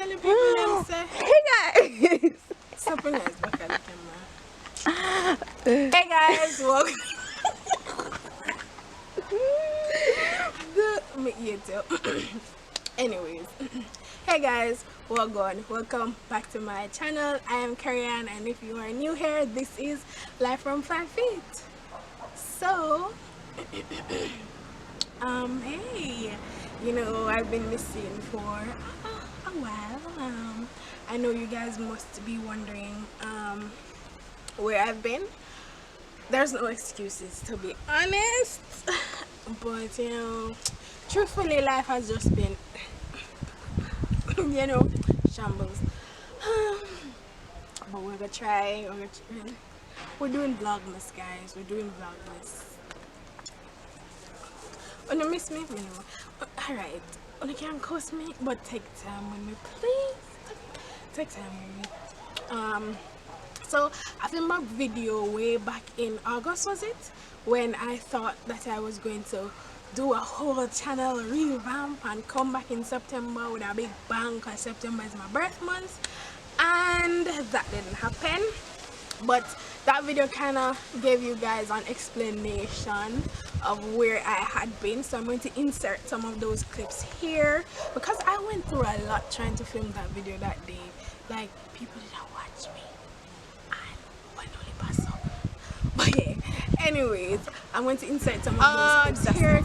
tell the people them say. Hey guys! Something nice back at the camera. Hey guys, welcome. Anyways, hey guys, welcome back to my channel. I am Karian, and if you are new here, this is Life from 5 Feet. So hey, you know, I've been missing for a while. I know you guys must be wondering where I've been. There's no excuses, to be honest, but you know, truthfully, life has just been you know, shambles. But we're gonna try. We're doing vlogmas, guys. We're doing vlogmas. Oh, no, miss me? No. Alright. Oh, you can't cost me, but take time with me, please. Take time with me. So I filmed my video way back in August, was it? When I thought that I was going to do a whole channel revamp and come back in September with a big bang, because September is my birth month, and that didn't happen. But that video kind of gave you guys an explanation of where I had been, so I'm going to insert some of those clips here because I went through a lot trying to film that video that day. Like, people didn't watch me and one only pass up. But yeah, anyways, I'm going to insert some of those clips here.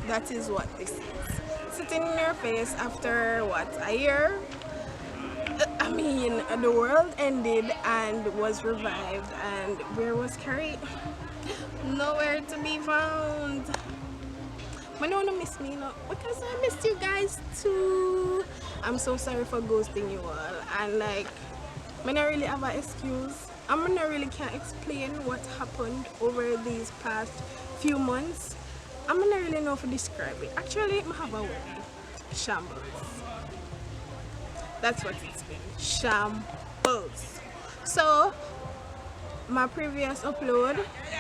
That is what this is. Sitting in your face after what, a year? I mean, the world ended and was revived, and where was Carrie? Nowhere to be found. But no one miss me, no, because I missed you guys too. I'm so sorry for ghosting you all, and like, I don't really have an excuse. I really can't explain what happened over these past few months. I don't really know how to describe it. Actually, I have a word. Shambles. That's what it's been. Shambles. So my previous upload,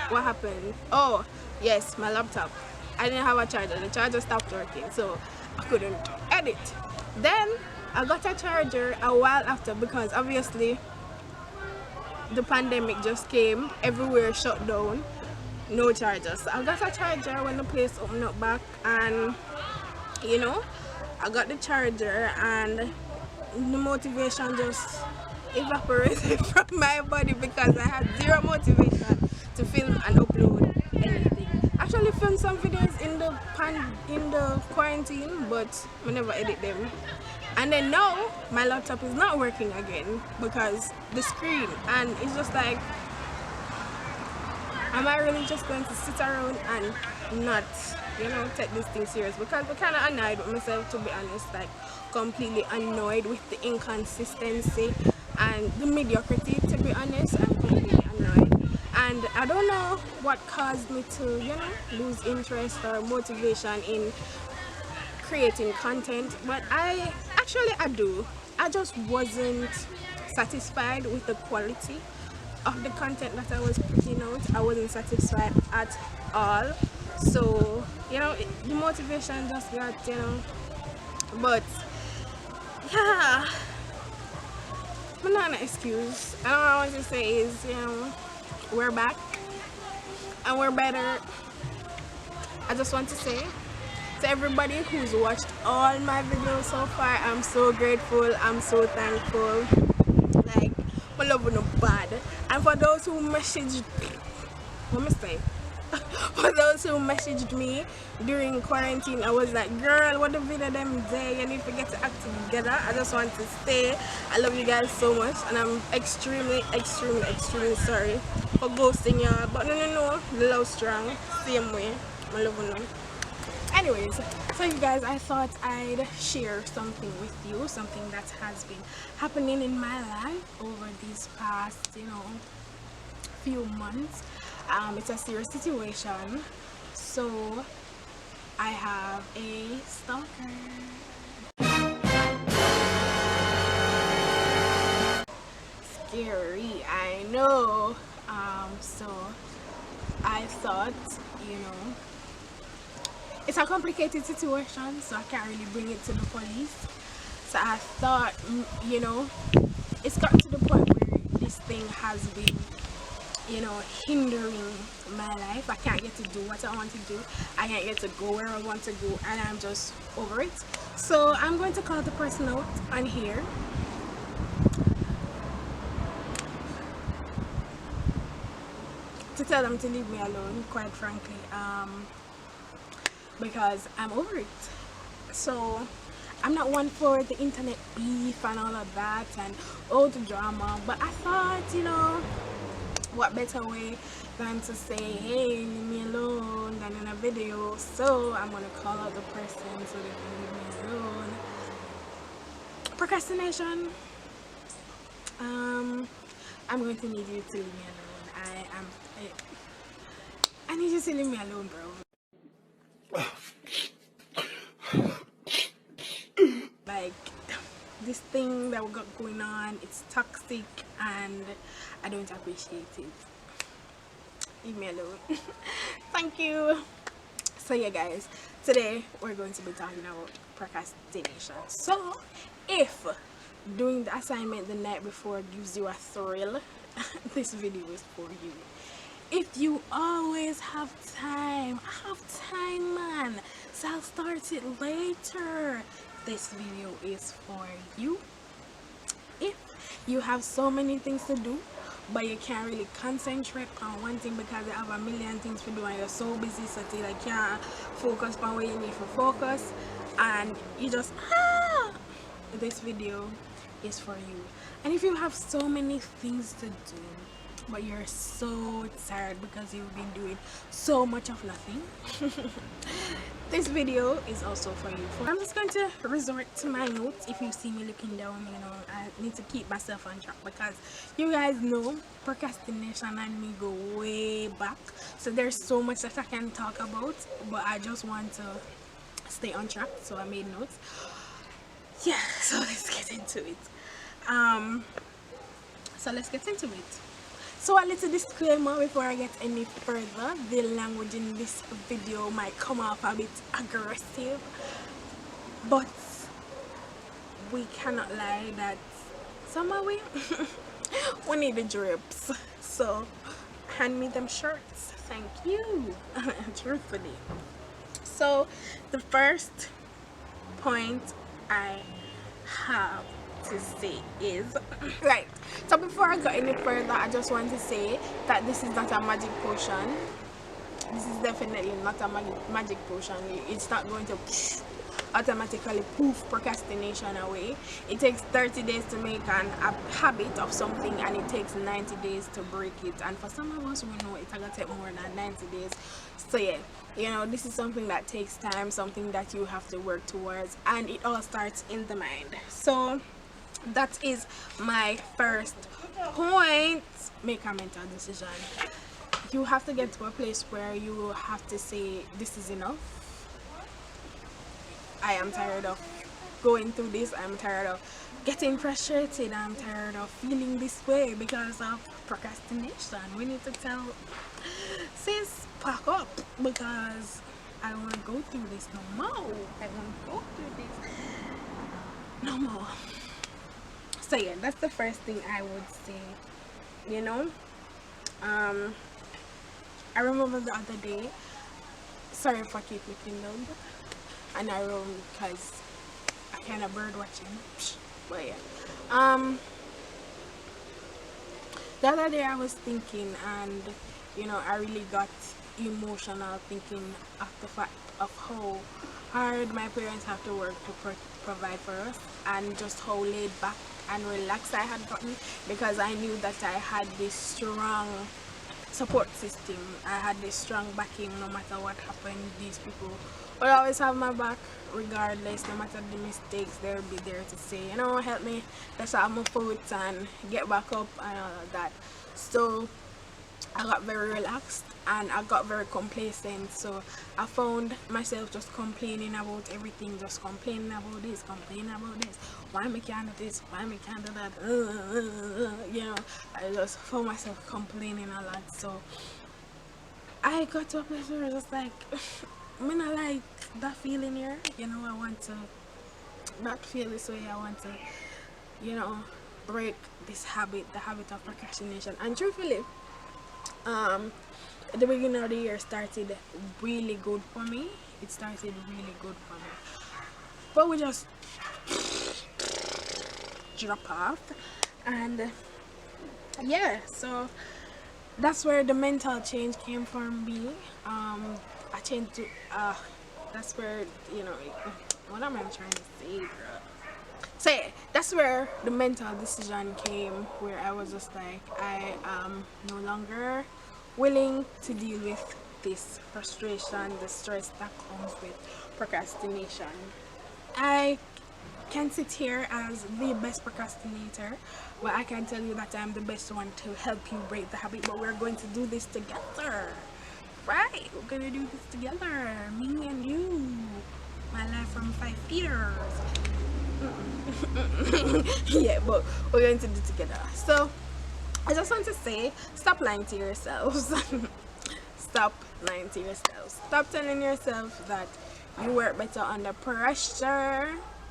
what happened? Oh yes, my laptop, I didn't have a charger. The charger stopped working, so I couldn't edit. Then I got a charger a while after, because obviously the pandemic just came, everywhere shut down, no charger. So I got a charger when the place opened up back, and you know, I got the charger and the motivation just evaporated from my body because I had zero motivation to film and upload anything. Actually filmed some videos in the quarantine, but I never edit them. And then now my laptop is not working again because the screen, and it's just like, am I really just going to sit around and not, you know, take this thing serious? Because I'm kind of annoyed with myself, to be honest, like completely annoyed with the inconsistency and the mediocrity, to be honest. I'm completely annoyed, and I don't know what caused me to, you know, lose interest or motivation in creating content, but I do. I just wasn't satisfied with the quality of the content that I was putting out. I wasn't satisfied at all, so you know, the motivation just got, you know. But yeah, but not an excuse. And all I want to say is, you know, we're back and we're better. I just want to say to everybody who's watched all my videos so far, I'm so grateful, I'm so thankful. Like, my love is not bad. And for those who messaged, what must I say? For those who messaged me during quarantine, I was like, girl, what the video them day? You need to get to act together. I just want to stay. I love you guys so much, and I'm extremely sorry for ghosting y'all. But no, love strong, same way. I love you. Anyways, so you guys, I thought I'd share something with you, something that has been happening in my life over these past, you know, few months. It's a serious situation, so I have a stalker. Scary, I know. So I thought, you know, it's a complicated situation, so I can't really bring it to the police. So I thought, you know, it's gotten to the point where this thing has been, you know, hindering my life. I can't get to do what I want to do. I can't get to go where I want to go, and I'm just over it. So I'm going to call the person out on here. To tell them to leave me alone, quite frankly, because I'm over it. So I'm not one for the internet beef and all of that and all the drama, but I thought, you know, what better way than to say, hey, leave me alone, than in a video. So I'm gonna call out the person so they can leave me alone. Procrastination. I'm going to need you to leave me alone. I need you to leave me alone, bro. Like, this thing that we got going on, it's toxic and I don't appreciate it. Leave me alone. Thank you. So yeah guys, today we're going to be talking about procrastination. So if doing the assignment the night before gives you a thrill, this video is for you. If you always have time, I have time, man, so I'll start it later, this video is for you. If you have so many things to do but you can't really concentrate on one thing because you have a million things to do and you're so busy so you like can't focus on what you need to focus, and you just this video is for you. And if you have so many things to do but you're so tired because you've been doing so much of nothing, this video is also for you. I'm just going to resort to my notes. If you see me looking down, you know, I need to keep myself on track because you guys know procrastination and me go way back, so there's so much that I can talk about, but I just want to stay on track, so I made notes. Yeah, so let's get into it. So a little disclaimer before I get any further: the language in this video might come off a bit aggressive, but we cannot lie that somehow we need the drips. So hand me them shirts, thank you. Truthfully. So the first point I have to say is right, so before I go any further, I just want to say that this is not a magic potion. This is definitely not a magic potion. It's not going to automatically poof procrastination away. It takes 30 days to make a habit of something, and it takes 90 days to break it, and for some of us we know it's gonna take more than 90 days. So yeah, you know, this is something that takes time, something that you have to work towards, and it all starts in the mind. So that is my first point. Make a mental decision. You have to get to a place where you have to say, this is enough. I am tired of going through this. I'm tired of getting frustrated. I'm tired of feeling this way because of procrastination. We need to tell sis, pack up, because I don't want to go through this no more. I want to go through this no more. So yeah, that's the first thing I would say. You know, I remember the other day, sorry if I keep looking down, and I roam because I kind of bird watching, but yeah, the other day I was thinking, and you know, I really got emotional thinking of the fact of how hard my parents have to work to provide for us, and just how laid back and relaxed I had gotten, because I knew that I had this strong support system. I had this strong backing. No matter what happened, these people will always have my back regardless. No matter the mistakes, they'll be there to say, you know, help me, let's have my foot and get back up and all of that. So I got very relaxed and I got very complacent, so I found myself just complaining about everything, just complaining about this, why me can't do this, why me can't do that, you know, I just found myself complaining a lot. So I got to a place where I was just like, I mean, I like that feeling here, you know, I want to not feel this way. I want to, you know, break this habit, the habit of procrastination. And truthfully, at the beginning of the year started really good for me. It started really good for me, but we just drop off. And yeah, so that's where the mental change came from me. I changed to that's where, you know, what am I trying to say, bro? So yeah, that's where the mental decision came, where I was just like, I am no longer willing to deal with this frustration, the stress that comes with procrastination. I can sit here as the best procrastinator, but I can tell you that I'm the best one to help you break the habit. But we're going to do this together, right? We're gonna do this together, me and you. My life from 5 years. Yeah, but we're going to do it together. So I just want to say, stop lying to yourselves. Stop lying to yourselves. Stop telling yourself that you work better under pressure.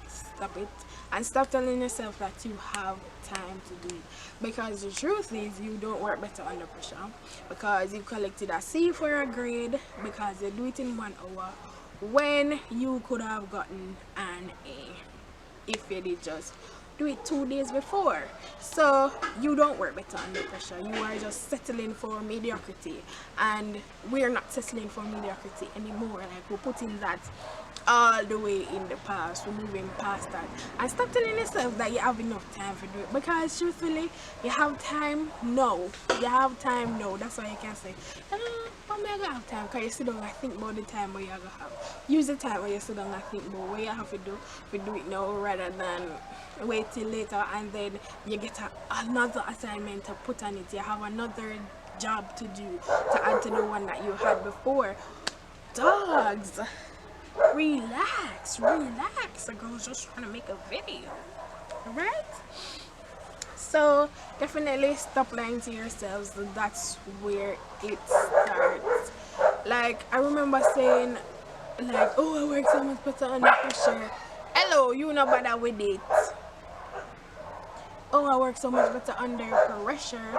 Stop it. And stop telling yourself that you have time to do it, because the truth is you don't work better under pressure, because you collected a C for a grade because you do it in 1 hour when you could have gotten an A if you did just do it 2 days before. So you don't work better under pressure. You are just settling for mediocrity, and we're not settling for mediocrity anymore. Like, we're putting that all the way in the past. We're moving past that. And stop telling yourself that you have enough time to do it, because truthfully, you have time. No, you have time. No, that's why you can say, but I gotta have time, because you sit down and think about the time where you gotta have. Use the time where you sit down and think about what you have to do. We do it now rather than wait till later, and then you get another assignment to put on it. You have another job to do to add to the one that you had before. Dogs, relax. The girl's just trying to make a video, right? So definitely stop lying to yourselves. That's where it starts. Like, I remember saying, like, oh, I work so much better under pressure. Hello, you know better with it. Oh, I work so much better under pressure,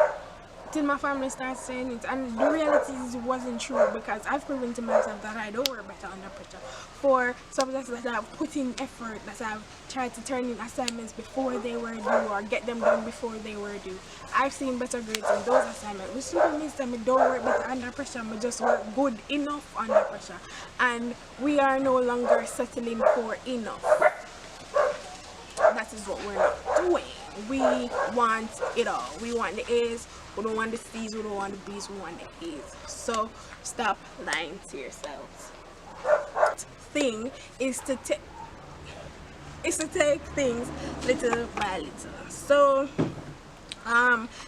till my family starts saying it. And the reality is it wasn't true, because I've proven to myself that I don't work better under pressure. For subjects that I've put in effort, that I've tried to turn in assignments before they were due, or get them done before they were due, I've seen better grades in those assignments, which simply means that I don't work better under pressure, I just work good enough under pressure. And we are no longer settling for enough. That is what we're not doing. We want it all. We want the A's, we don't want the C's, we don't want the B's, we want the A's. So stop lying to yourselves. Thing is to take things little by little. So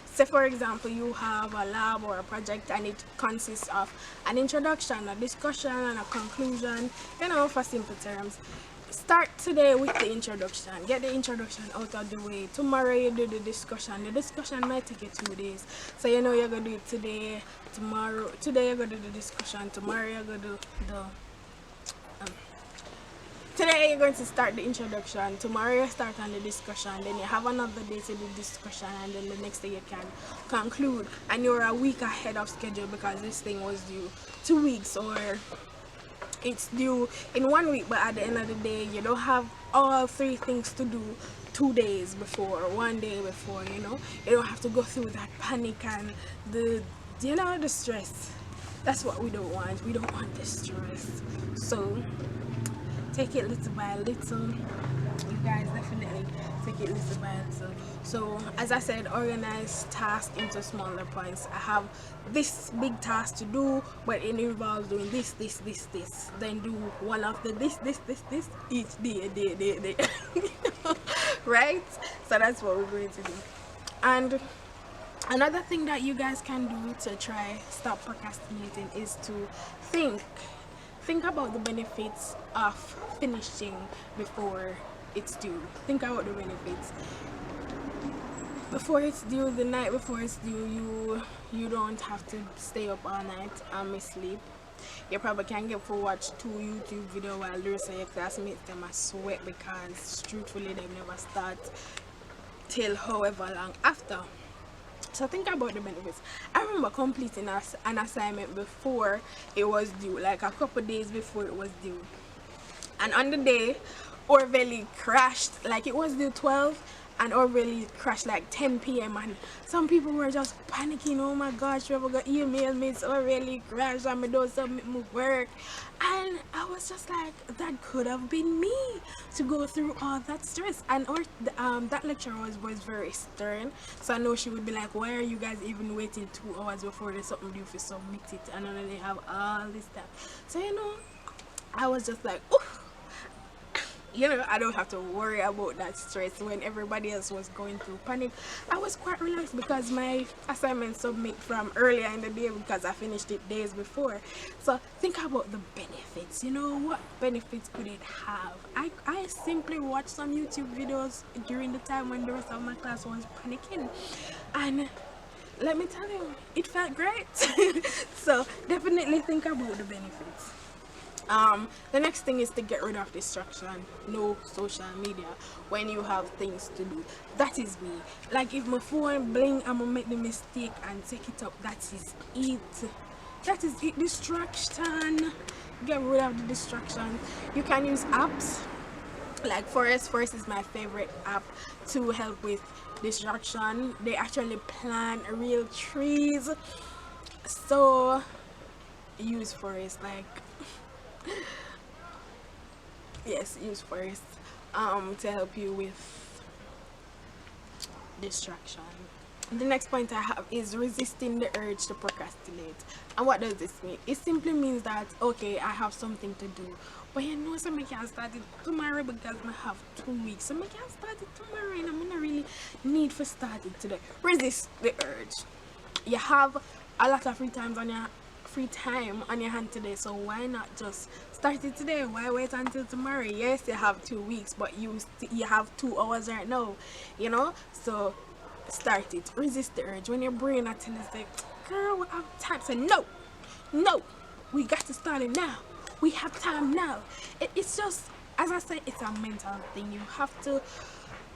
say for example you have a lab or a project, and it consists of an introduction, a discussion, and a conclusion, you know, for simple terms. Start today with the introduction. Get the introduction out of the way. Tomorrow you do the discussion. The discussion might take you 2 days. So you know you're going to do it today, tomorrow. Today you're going to do the discussion. Tomorrow you're going to do the... Today you're going to start the introduction. Tomorrow you start on the discussion. Then you have another day to do discussion. And then the next day you can conclude. And you're a week ahead of schedule, because this thing was due 2 weeks, or... it's due in 1 week, but at the end of the day you don't have all 3 things to do 2 days before, 1 day before. You know, you don't have to go through that panic and the, you know, the stress. That's what we don't want. We don't want the stress. So take it little by little. You guys definitely take it little by little. So as I said, organize tasks into smaller points. I have this big task to do, but it involves doing this. Then do one of the this each day. Right? So that's what we're going to do. And another thing that you guys can do to try stop procrastinating is to think about the benefits of finishing before it's due. Think about the benefits. Before it's due, the night before it's due, you don't have to stay up all night and miss sleep. You probably can get for watch 2 YouTube videos while the rest of your classmates them a sweat because truthfully they never start till however long after. So think about the benefits. I remember completing an assignment before it was due, like a couple days before it was due. And on the day, Orvelli crashed, like it was due 12 and Orvelli crashed like 10 p.m. and some people were just panicking. Oh my gosh, we got email me, it's Orvelli crashed and I don't submit my work. And I was just like, that could have been me to go through all that stress. And that lecturer was very stern, so I know she would be like, why are you guys even waiting 2 hours before there's something due for submit it, and then they have all this stuff. So you know, I was just like, oof. You know, I don't have to worry about that stress when everybody else was going through panic. I was quite relaxed because my assignment submit from earlier in the day because I finished it days before. So think about the benefits. You know, what benefits could it have? I simply watched some YouTube videos during the time when the rest of my class was panicking, and let me tell you, it felt great. So definitely think about the benefits. The next thing is to get rid of distraction. No social media when you have things to do. That is me. Like if my phone bling, I'm gonna make the mistake and take it up. That is it. That is it. Distraction. Get rid of the distraction. You can use apps like Forest is my favorite app to help with distraction. They actually plant real trees, so use Forest. Like yes, use Forest to help you with distraction. The next point I have is resisting the urge to procrastinate. And what does this mean? It simply means that, okay, I have something to do, but you know, so I can't start it tomorrow because I have 2 weeks, so I can't start it tomorrow and I'm gonna really need for start it today. Resist the urge. You have a lot of free time on your hand today, so why not just start it today? Why wait until tomorrow? Yes, you have 2 weeks, but you have 2 hours right now, you know. So start it. Resist the urge. When your brain are telling you, girl, we have time, say no, we got to start it now, we have time now. It's just, as I said, it's a mental thing. You have to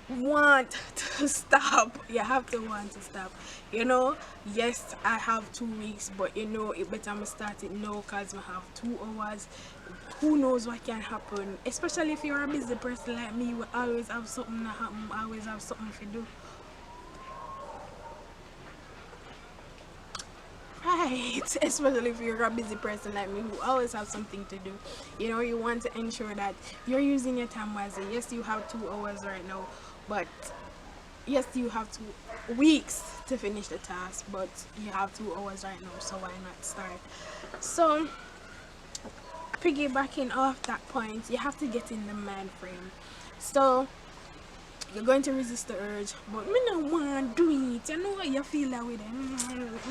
want to stop. You have to want to stop, you know. Yes, I have 2 weeks, but you know, it better I start it now because I have 2 hours. Who knows what can happen, especially if you're a busy person like me. We always have something to happen, always have something to do, right? Especially if you're a busy person like me who always have something to do. You know, you want to ensure that you're using your time wisely. Yes, you have 2 hours right now, but yes, you have 2 weeks to finish the task, but you have 2 hours right now, so why not start? So piggybacking off that point, you have to get in the mind frame. So you're going to resist the urge, but me no want to do it. You know what you feel that way then.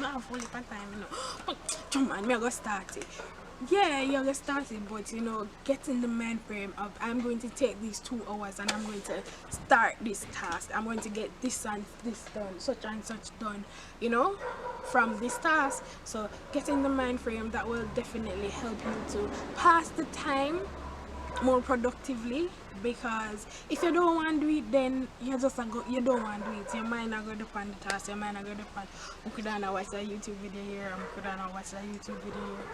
I have full of time, you know. But come on, me I go start it. Yeah, you're gonna start it, but you know, get in the mind frame of, I'm going to take these 2 hours and I'm going to start this task. I'm going to get this and this done, such and such done, you know, from this task. So get in the mind frame. That will definitely help you to pass the time more productively, because if you don't want to do it, then you don't want to do it. Your mind not going to find the task, your mind not going to find, I could not watch a YouTube video here, I could not watch a YouTube video here.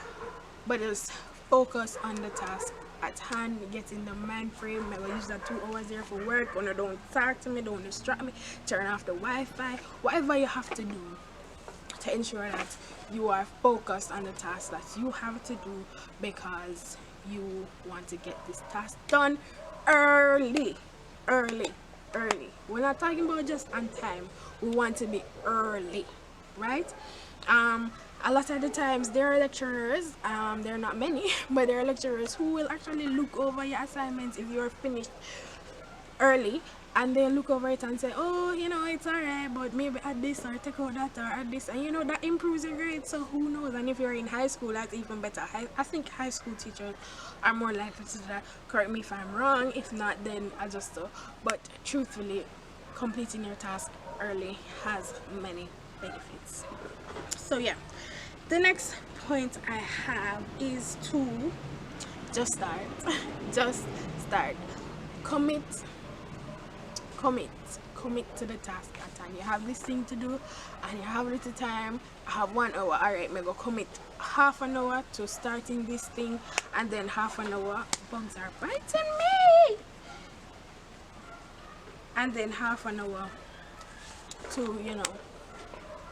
But just focus on the task at hand, get in the mind frame. I will use that 2 hours here for work. When you don't talk to me, don't distract me, turn off the Wi-Fi, whatever you have to do to ensure that you are focused on the task that you have to do, because you want to get this task done early. We're not talking about just on time, we want to be early, right? A lot of the times there are lecturers, there are not many, but there are lecturers who will actually look over your assignments if you're finished early, and they look over it and say, oh, you know, it's alright, but maybe add this or take out that or add this, and you know, that improves your grade. So who knows? And if you're in high school, that's even better. I think high school teachers are more likely to do that. Correct me if I'm wrong. If not, then adjust it. But truthfully, completing your task early has many benefits. So yeah, the next point I have is to just start. Just start. Commit to the task at hand. You have this thing to do and you have little time. I have 1 hour. Alright, me go commit half an hour to starting this thing, and then half an hour, bugs are biting me, and then half an hour to, you know,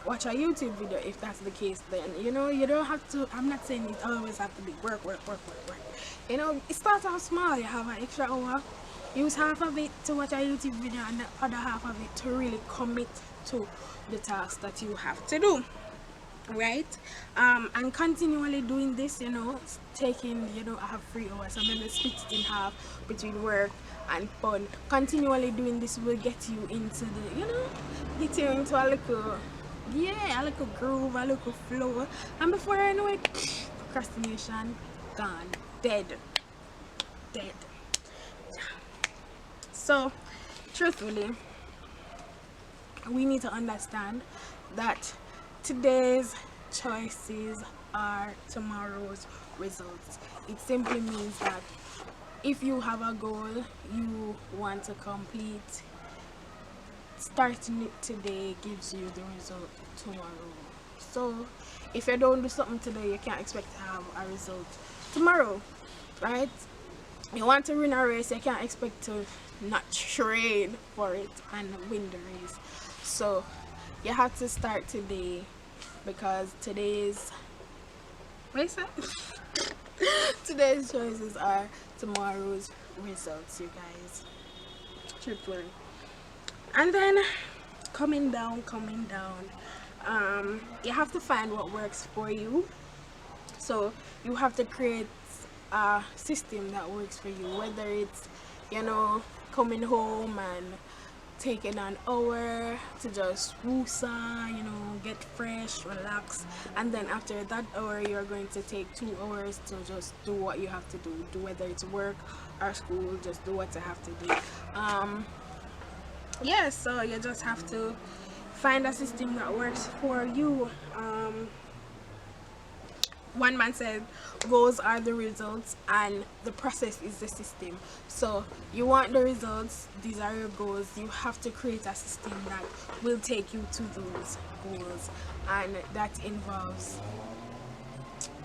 watch a YouTube video. If that's the case, then, you know, you don't have to, I'm not saying it always have to be work. You know, it starts out small. You have an extra hour, use half of it to watch a YouTube video and the other half of it to really commit to the task that you have to do, right? And continually doing this, you know, taking, you know, I have 3 hours, I'm gonna split it in half between work and fun. Continually doing this will get you into the, you know, get you into a little, yeah, a little groove, a little flow, and before I know it, procrastination gone, dead. So truthfully, we need to understand that today's choices are tomorrow's results. It simply means that if you have a goal you want to complete, starting it today gives you the result tomorrow. So if you don't do something today, you can't expect to have a result tomorrow, right? You want to win a race, you can't expect to not train for it and win the race. So you have to start today, because today's today's choices are tomorrow's results, you guys. Truthfully. And then coming down, you have to find what works for you. So you have to create a system that works for you, whether it's, you know, coming home and taking an hour to just woosah, you know, get fresh, relax, and then after that hour you're going to take 2 hours to just do what you have to do, whether it's work or school, just do what you have to do. Yeah, so you just have to find a system that works for you. One man said goals are the results and the process is the system. So you want the results, these are your goals, you have to create a system that will take you to those goals, and that involves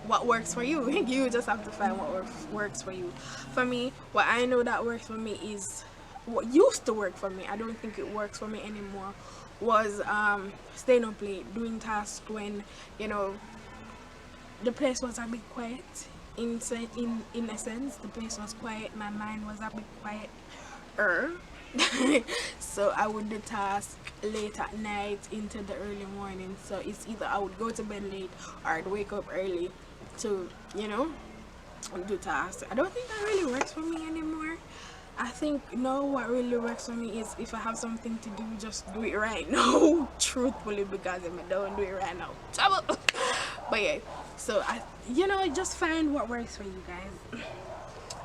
what works for you. You just have to find what works for you. For me, what I know that works for me is what used to work for me, I don't think it works for me anymore, was staying up late doing tasks when, you know, the place was a bit quiet. In a sense, the place was quiet, my mind was a bit quieter. So I would do tasks late at night into the early morning. So it's either I would go to bed late or I'd wake up early to, you know, do tasks. I don't think that really works for me anymore. I think now what really works for me is if I have something to do, just do it right now. Truthfully, because if I don't do it right now, trouble. But yeah, so you know, just find what works for you guys.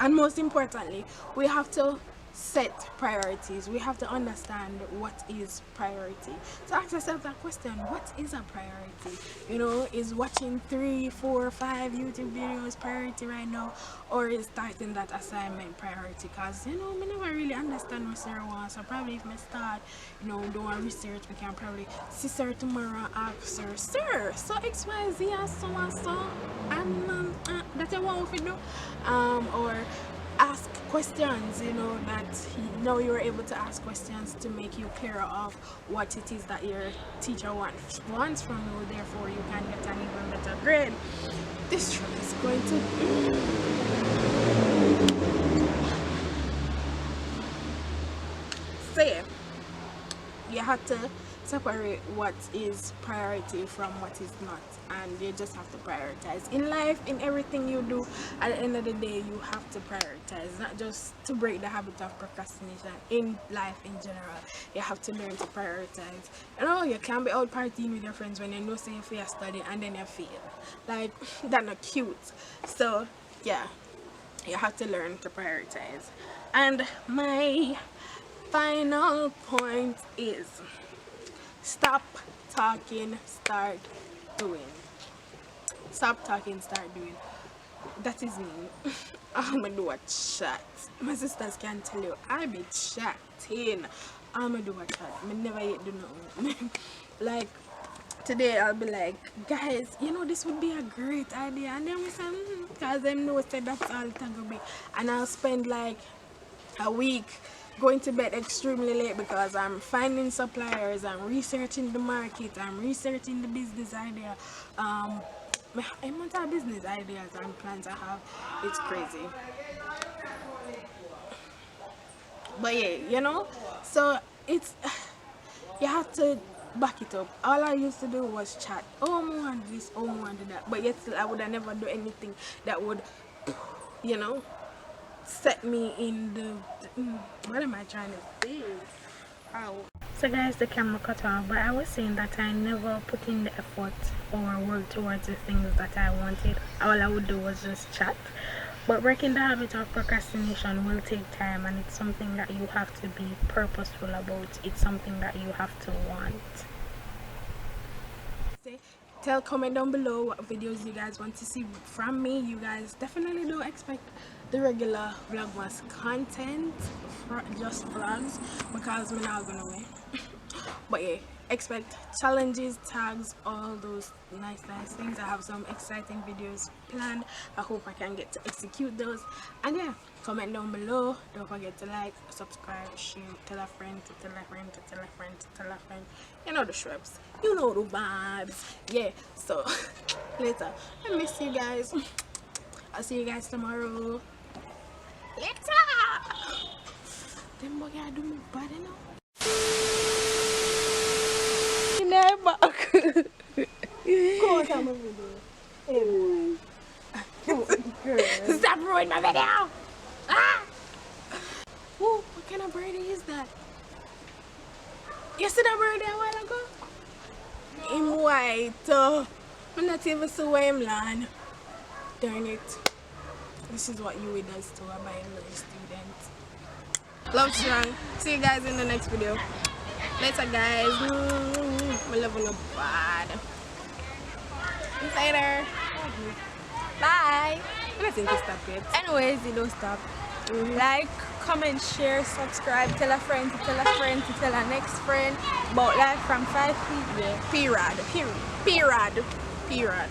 And most importantly, we have to set priorities. We have to understand what is priority. So ask yourself that question: what is a priority? You know, is watching 3, 4, 5 YouTube videos priority right now, or is starting that assignment priority? Because, you know, me never really understand what Sarah wants. So probably if me start, you know, doing research, we can probably see Sarah tomorrow, ask her, sir, so XYZ and so and so, and that you want to do, or ask questions, you know, that now you're able to ask questions to make you clearer of what it is that your teacher wants from you, therefore you can get an even better grade. This truck is going to so yeah, you have to separate what is priority from what is not, and you just have to prioritize in life. In everything you do, at the end of the day, you have to prioritize, not just to break the habit of procrastination. In life in general, you have to learn to prioritize. You know, you can't be out partying with your friends when you know say you fail study and then you fail. Like, that's not cute. So yeah, you have to learn to prioritize. And my final point is stop talking, start doing. Stop talking, start doing. That is me. I'ma do a chat. My sisters can tell you I be chatting. I'ma do a chat. I never yet do nothing. Like today I'll be like, guys, you know this would be a great idea, and then we say because them know say that's all it gonna be, and I'll spend like a week going to bed extremely late because I'm finding suppliers, I'm researching the market, I'm researching the business idea. Amount of business ideas and plans I have, it's crazy. But yeah, you know, so it's you have to back it up. All I used to do was chat. Oh, I want this, oh, I want that. But yet still I would have never do anything that would, you know, set me in the what am I trying to say? Ow. So guys, the camera cut off, but I was saying that I never put in the effort or work towards the things that I wanted. All I would do was just chat. But breaking the habit of procrastination will take time, and it's something that you have to be purposeful about. It's something that you have to want. Comment down below what videos you guys want to see from me. You guys definitely don't expect the regular vlogmas content, just vlogs, because we're not gonna win. But yeah, expect challenges, tags, all those nice things. I have some exciting videos planned. I hope I can get to execute those. And yeah, comment down below. Don't forget to like, subscribe, share, tell a friend, to tell a friend, to tell a friend, to tell a friend. You know the shrubs, you know the vibes. Yeah, so later, I miss you guys. I'll see you guys tomorrow. Later. Them boy gotta do me bad enough. Stop ruining my video! Ah! Ooh, what kind of birdie is that? You see that birdie a while ago? In white. I'm not even so I'm land. Darn it. This is what you would do to a biology student. Love strong. See you guys in the next video. Later guys. My level up bad. Later. Bye. I don't think it stopped yet. Anyways, it don't stop. Like, comment, share, subscribe, tell a friend, to tell a friend, to tell a next friend about life from 5 feet. Yeah. Period.